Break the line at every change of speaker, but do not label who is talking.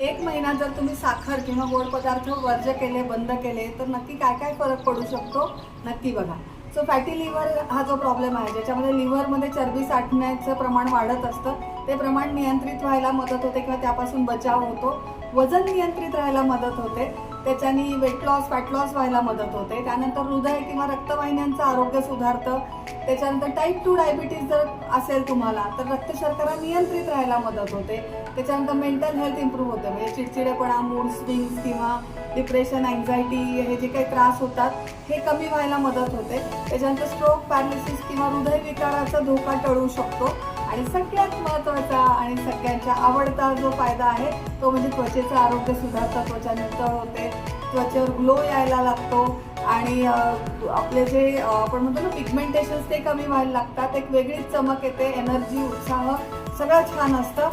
एक महिना जर तुम्ही साखर किंवा गोड पदार्थ वर्ज्य केले, बंद केले, तर नक्की काय काय फरक पडू शकतो नक्की बघा. सो फॅटी लिव्हर हा जो प्रॉब्लेम आहे, ज्याच्यामध्ये लिव्हरमध्ये चरबी साठण्याचं प्रमाण वाढत असतं, ते प्रमाण नियंत्रित व्हायला मदत होते किंवा त्यापासून बचाव होतो. वजन नियंत्रित राहायला मदत होते, त्याच्याने वेट लॉस, फॅट लॉस व्हायला मदत होते. त्यानंतर हृदय किंवा रक्तवाहिन्यांचं आरोग्य सुधारतं. त्याच्यानंतर टाईप 2 डायबिटीज जर असेल तुम्हाला, तर रक्तशर्करा नियंत्रित राहायला मदत होते. त्याच्यानंतर मेंटल हेल्थ इम्प्रूव्ह होते, म्हणजे चिडचिडेपणा, मूड स्विंग्स किंवा डिप्रेशन, अँझायटी हे जे काही त्रास होतात हे कमी व्हायला मदत होते. त्याच्यानंतर स्ट्रोक, पॅरालिसिस किंवा हृदयविकाराचा धोका टळू शकतो. आणि सगळ्यात महत्त्वाचा आणि सगळ्यांचा आवडता जो फायदा आहे तो म्हणजे त्वचेचं आरोग्य सुधारतं, त्वचा नितळ होते, त्वचेवर ग्लो यायला लागतो आणि आपले जे आपण म्हणतो ना पिगमेंटेशन्स ते कमी व्हायला लागतात. एक वेगळीच चमक येते, एनर्जी, उत्साह सगळं छान असतं.